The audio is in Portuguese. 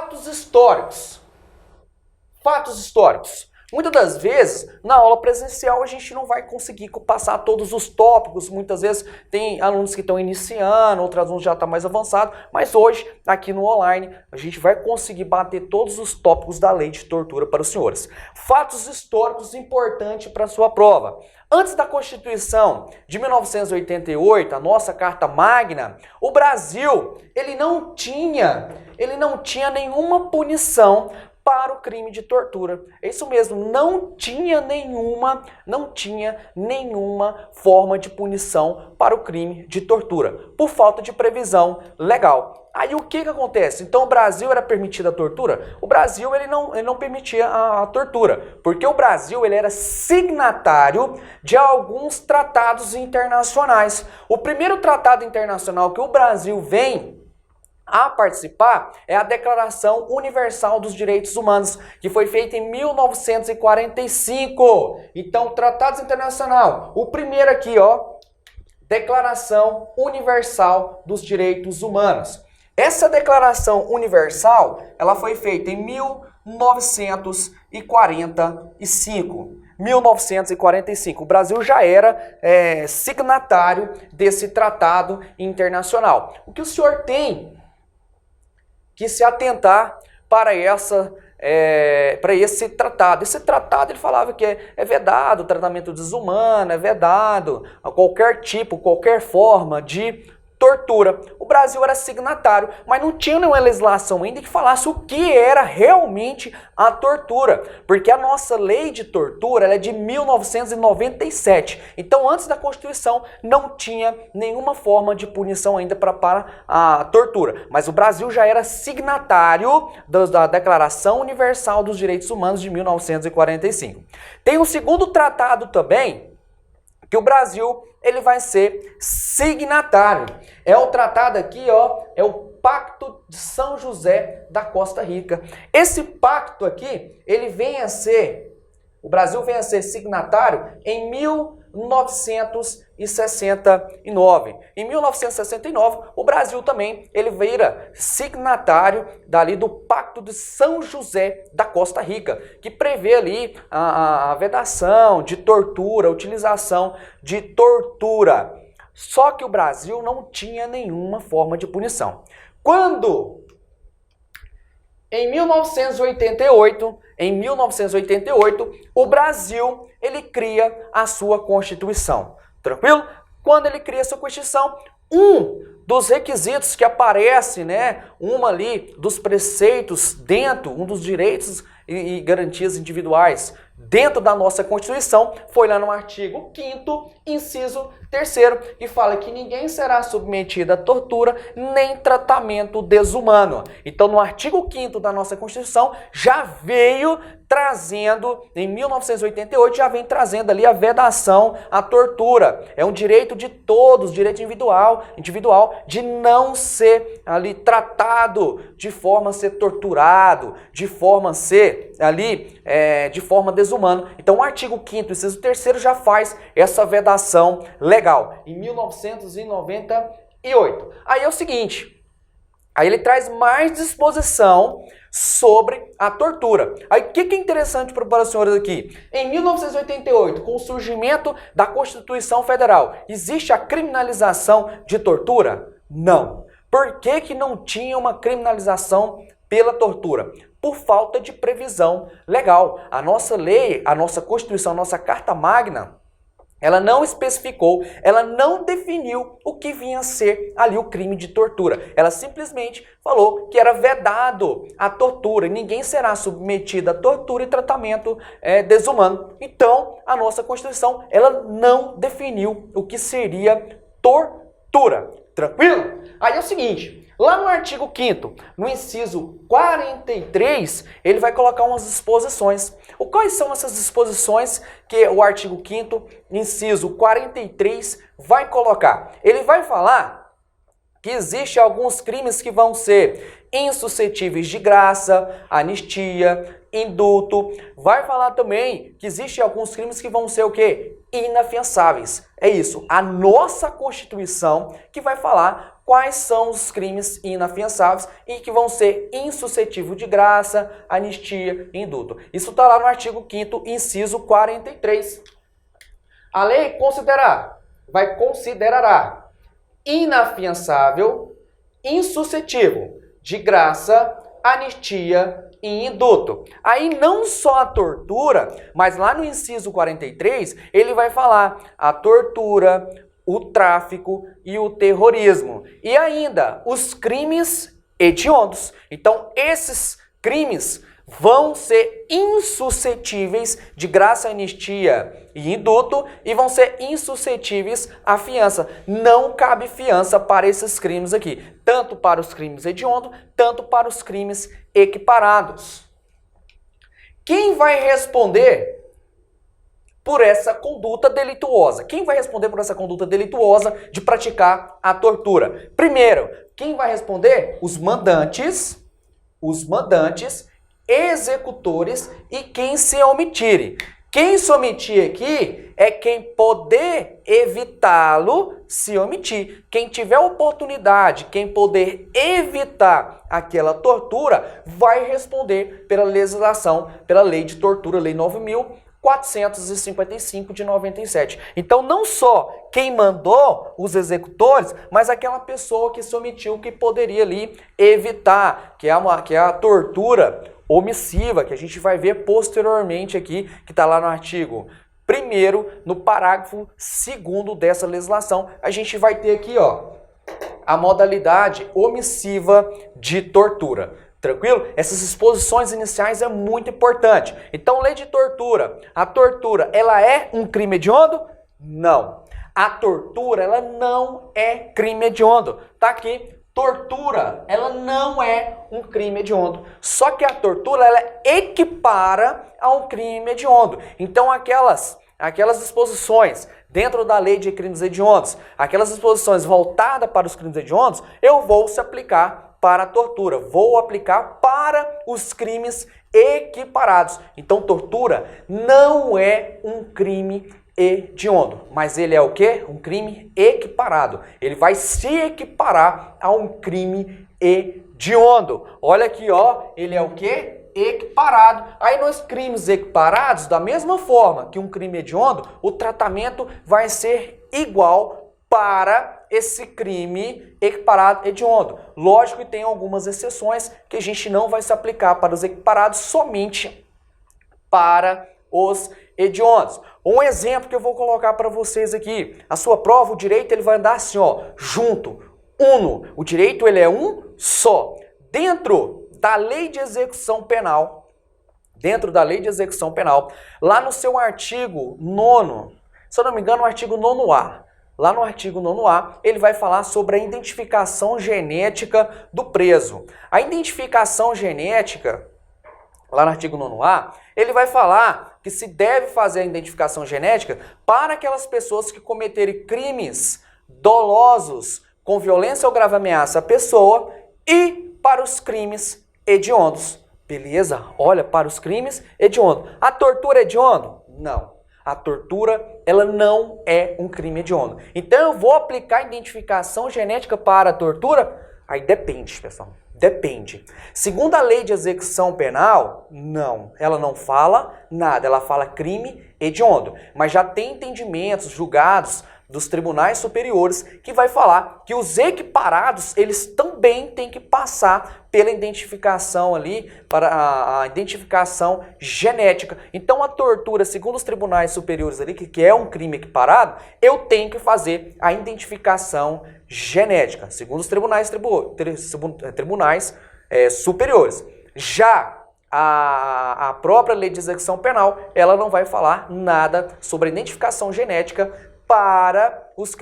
Fatos históricos. Fatos históricos. Muitas das vezes, na aula presencial, a gente não vai conseguir passar todos os tópicos. Muitas vezes tem alunos que estão iniciando, outros alunos já estão mais avançados. Mas hoje, aqui no online, a gente vai conseguir bater todos os tópicos da lei de tortura para os senhores. Fatos históricos importantes para a sua prova. Antes da Constituição de 1988, a nossa Carta Magna, o Brasil ele não tinha nenhuma punição para o crime de tortura. É isso mesmo, não tinha nenhuma forma de punição para o crime de tortura, por falta de previsão legal. Aí o que acontece? Então o Brasil era permitida a tortura? O Brasil ele não permitia a tortura, porque o Brasil ele era signatário de alguns tratados internacionais. O primeiro tratado internacional que o Brasil vem a participar é a Declaração Universal dos Direitos Humanos, que foi feita em 1945. Então, tratados internacional. O primeiro aqui, ó, Declaração Universal dos Direitos Humanos. Essa Declaração Universal, ela foi feita em 1945. 1945. O Brasil já era signatário desse tratado internacional. O que o senhor tem que se atentar para esse tratado. Esse tratado ele falava que é vedado o tratamento desumano, é vedado a qualquer tipo, qualquer forma de tortura. O Brasil era signatário, mas não tinha nenhuma legislação ainda que falasse o que era realmente a tortura, porque a nossa lei de tortura ela é de 1997. Então, antes da Constituição, não tinha nenhuma forma de punição ainda para a tortura. Mas o Brasil já era signatário da Declaração Universal dos Direitos Humanos de 1945. Tem um segundo tratado também, que o Brasil ele vai ser signatário. É o tratado aqui, ó, é o Pacto de São José da Costa Rica. Esse pacto aqui, o Brasil vem a ser signatário em 1969. Em 1969, o Brasil também ele vira signatário dali do Pacto de São José da Costa Rica, que prevê ali a vedação de tortura, a utilização de tortura. Só que o Brasil não tinha nenhuma forma de punição. Quando, em 1988, o Brasil ele cria a sua Constituição. Tranquilo? Quando ele cria a sua Constituição, um dos requisitos que aparece, uma ali dos preceitos dentro, um dos direitos e garantias individuais dentro da nossa Constituição, foi lá no artigo 5º, inciso 3º, que fala que ninguém será submetido a tortura nem tratamento desumano. Então, no artigo 5º da nossa Constituição, já veio trazendo, em 1988, já vem trazendo ali a vedação à tortura. É um direito de todos, direito individual de não ser ali tratado de forma a ser torturado, de forma a ser ali, de forma desumana. Então o artigo 5º, inciso 3º já faz essa vedação legal, em 1998. Aí é o seguinte, aí ele traz mais disposição sobre a tortura. Aí o que é interessante para os senhores aqui? Em 1988, com o surgimento da Constituição Federal, existe a criminalização de tortura? Não. Por que não tinha uma criminalização pela tortura? Por falta de previsão legal. A nossa lei, a nossa Constituição, a nossa Carta Magna, ela não especificou, ela não definiu o que vinha a ser ali o crime de tortura. Ela simplesmente falou que era vedado a tortura e ninguém será submetido a tortura e tratamento desumano. Então, a nossa Constituição, ela não definiu o que seria tortura. Tranquilo? Aí é o seguinte, lá no artigo 5º, no inciso 43, ele vai colocar umas disposições. Quais são essas disposições que o artigo 5º, inciso 43, vai colocar? Ele vai falar que existem alguns crimes que vão ser insuscetíveis de graça, anistia, indulto. Vai falar também que existem alguns crimes que vão ser o quê? inafiançáveis. É isso, a nossa Constituição que vai falar quais são os crimes inafiançáveis e que vão ser insuscetíveis de graça, anistia e indulto. Isso está lá no artigo 5º, inciso 43. A lei considerará inafiançável, insuscetível de graça, anistia e indulto. Aí não só a tortura, mas lá no inciso 43, ele vai falar a tortura, o tráfico e o terrorismo. E ainda os crimes hediondos. Então esses crimes vão ser insuscetíveis de graça, anistia e indulto e vão ser insuscetíveis à fiança. Não cabe fiança para esses crimes aqui, tanto para os crimes hediondos, tanto para os crimes equiparados. Quem vai responder por essa conduta delituosa? Quem vai responder por essa conduta delituosa de praticar a tortura? Primeiro, quem vai responder? Os mandantes, executores e quem se omitir. Quem se omitir aqui é quem poder evitá-lo se omitir. Quem tiver oportunidade, quem poder evitar aquela tortura, vai responder pela legislação, pela lei de tortura, lei 9.455 de 97. Então não só quem mandou os executores, mas aquela pessoa que se omitiu, que poderia ali evitar, que é a tortura omissiva, que a gente vai ver posteriormente aqui, que está lá no artigo 1º, no parágrafo 2º dessa legislação, a gente vai ter aqui, ó, a modalidade omissiva de tortura. Tranquilo? Essas exposições iniciais é muito importante. Então, lei de tortura. A tortura, ela é um crime hediondo? Não. A tortura, ela não é crime hediondo. Tá aqui. Tortura, ela não é um crime hediondo. Só que a tortura, ela equipara a um crime hediondo. Então, aquelas disposições dentro da lei de crimes hediondos, aquelas disposições voltadas para os crimes hediondos, eu vou se aplicar para a tortura. Vou aplicar para os crimes equiparados. Então, tortura não é um crime hediondo, mas ele é o quê? Um crime equiparado. Ele vai se equiparar a um crime hediondo. Olha aqui, ó, ele é o quê? Equiparado. Aí nos crimes equiparados, da mesma forma que um crime hediondo, o tratamento vai ser igual para esse crime equiparado hediondo. Lógico que tem algumas exceções que a gente não vai se aplicar para os equiparados, somente para os hediondos. Um exemplo que eu vou colocar para vocês aqui. A sua prova, o direito, ele vai andar assim, ó, junto, uno. O direito, ele é um só. Dentro da lei de execução penal, lá no seu artigo 9º, se eu não me engano, o artigo 9º-A, lá no artigo 9º-A, ele vai falar sobre a identificação genética do preso. A identificação genética, lá no artigo 9º-A, ele vai falar que se deve fazer a identificação genética para aquelas pessoas que cometerem crimes dolosos com violência ou grave ameaça à pessoa e para os crimes hediondos. Beleza? Olha, para os crimes hediondos. A tortura é hediondo? Não. A tortura, ela não é um crime hediondo. Então eu vou aplicar a identificação genética para a tortura? Aí depende, pessoal. Depende. Segundo a lei de execução penal, não. Ela não fala nada. Ela fala crime hediondo. Mas já tem entendimentos julgados dos tribunais superiores que vai falar que os equiparados, eles também têm que passar pela identificação ali, para a identificação genética. Então a tortura, segundo os tribunais superiores ali, que é um crime equiparado, eu tenho que fazer a identificação genética, segundo os tribunais superiores. Já a própria lei de execução penal, ela não vai falar nada sobre a identificação genética para os